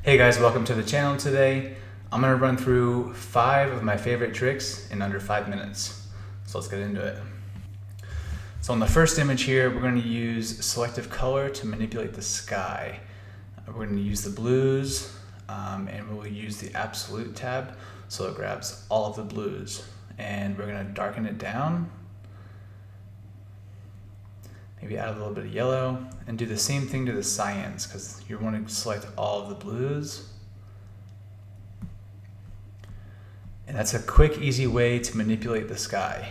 Hey guys, welcome to the channel today. I'm going to run through 5 of my favorite tricks in under 5 minutes. So let's get into it. So on the first image here, we're going to use Selective Color to manipulate the sky. We're going to use the blues and we'll use the Absolute tab so it grabs all of the blues. And we're going to darken it down. Maybe add a little bit of yellow and do the same thing to the cyans because you want to select all of the blues. And that's a quick, easy way to manipulate the sky.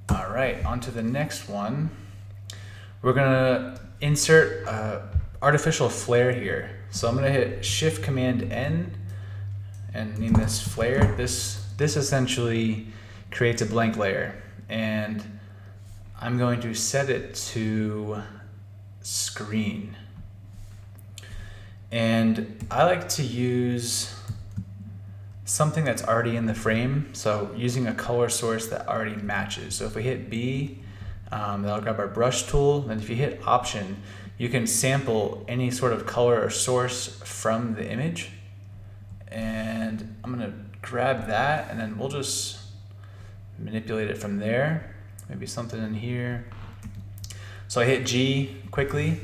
All right, on to the next one. We're gonna insert artificial flare here. So I'm gonna hit Shift Command N and name this flare. This essentially creates a blank layer, and I'm going to set it to screen. And I like to use something that's already in the frame, so using a color source that already matches. So if we hit B, that'll grab our brush tool, and if you hit Option, you can sample any sort of color or source from the image. And I'm gonna grab that, and then we'll just manipulate it from there. Maybe something in here. So I hit G quickly,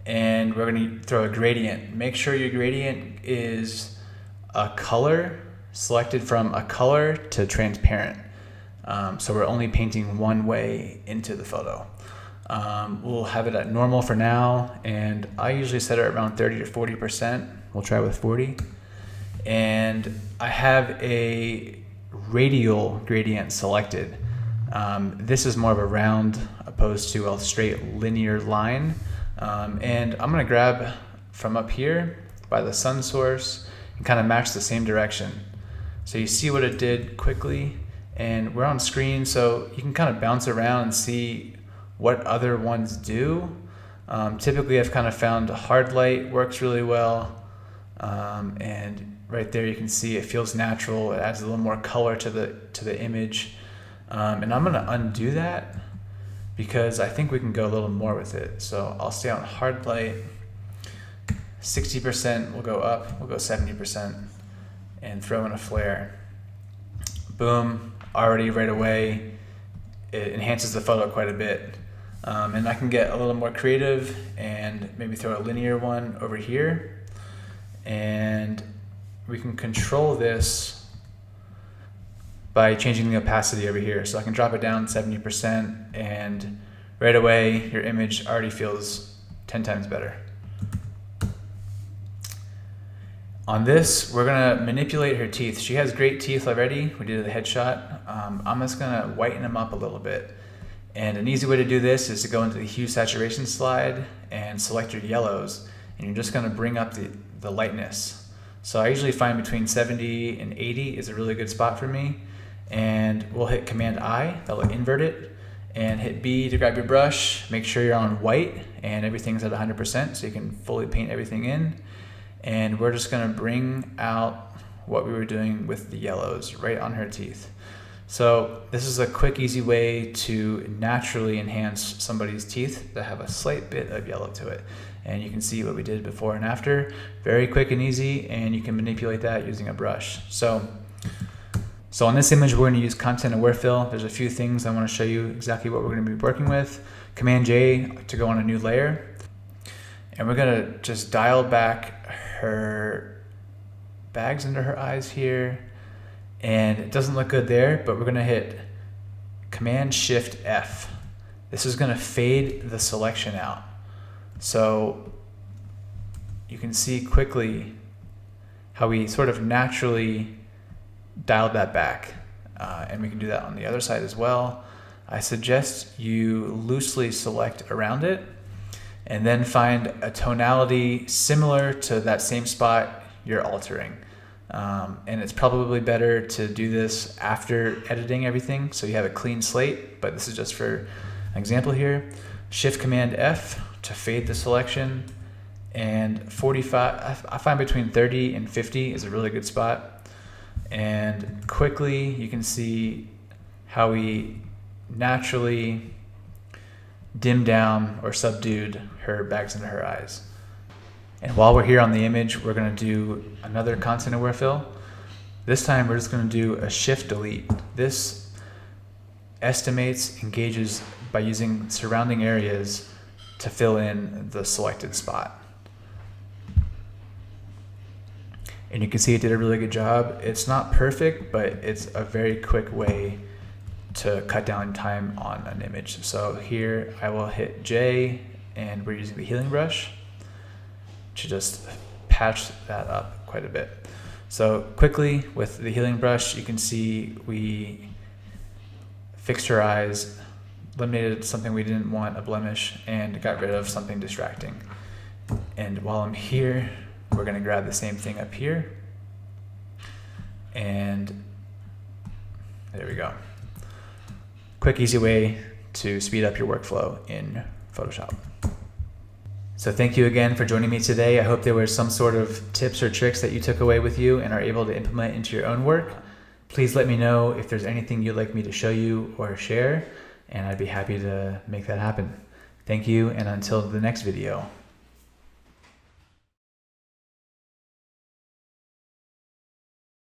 and we're gonna throw a gradient. Make sure your gradient is a color, selected from a color to transparent. So we're only painting one way into the photo. We'll have it at normal for now, and I usually set it around 30 to 40%. We'll try with 40. And I have a radial gradient selected. This is more of a round opposed to a straight linear line. And I'm gonna grab from up here by the sun source and kind of match the same direction. So you see what it did quickly, and we're on screen, so you can kind of bounce around and see what other ones do. Typically I've kind of found hard light works really well. And right there you can see it feels natural. It adds a little more color to the image. And I'm gonna undo that because I think we can go a little more with it. So I'll stay on hard light, 60%, we'll go up, we'll go 70%, and throw in a flare. Boom, already right away, it enhances the photo quite a bit. And I can get a little more creative and maybe throw a linear one over here. And we can control this by changing the opacity over here. So I can drop it down 70%, and right away your image already feels 10 times better. On this, we're gonna manipulate her teeth. She has great teeth already. We did the headshot. I'm just gonna whiten them up a little bit. And an easy way to do this is to go into the hue saturation slide and select your yellows, and you're just gonna bring up the lightness. So I usually find between 70 and 80 is a really good spot for me. And we'll hit Command I, that'll invert it, and hit B to grab your brush. Make sure you're on white and everything's at 100% so you can fully paint everything in. And we're just gonna bring out what we were doing with the yellows right on her teeth. So this is a quick, easy way to naturally enhance somebody's teeth that have a slight bit of yellow to it. And you can see what we did before and after. Very quick and easy, and you can manipulate that using a brush. So on this image, we're going to use Content Aware Fill. There's a few things I want to show you exactly what we're going to be working with. Command J to go on a new layer. And we're going to just dial back her bags under her eyes here. And it doesn't look good there, but we're going to hit Command Shift F. This is going to fade the selection out. So you can see quickly how we sort of naturally dialed that back, and we can do that on the other side as well. I suggest you loosely select around it and then find a tonality similar to that same spot you're altering. And it's probably better to do this after editing everything so you have a clean slate, but this is just for an example here. Shift Command F to fade the selection, and 45, I find between 30 and 50 is a really good spot. And quickly you can see how we naturally dimmed down or subdued her bags under her eyes. And while we're here on the image, we're gonna do another content aware fill. This time we're just gonna do a shift delete. This estimates and gauges by using surrounding areas to fill in the selected spot. And you can see it did a really good job. It's not perfect, but it's a very quick way to cut down time on an image. So here I will hit J, and we're using the healing brush to just patch that up quite a bit. So quickly with the healing brush, you can see we fixed her eyes, eliminated something we didn't want, a blemish, and got rid of something distracting. And while I'm here, we're gonna grab the same thing up here, and there we go. Quick, easy way to speed up your workflow in Photoshop. So thank you again for joining me today. I hope there were some sort of tips or tricks that you took away with you and are able to implement into your own work. Please let me know if there's anything you'd like me to show you or share, and I'd be happy to make that happen. Thank you, and until the next video.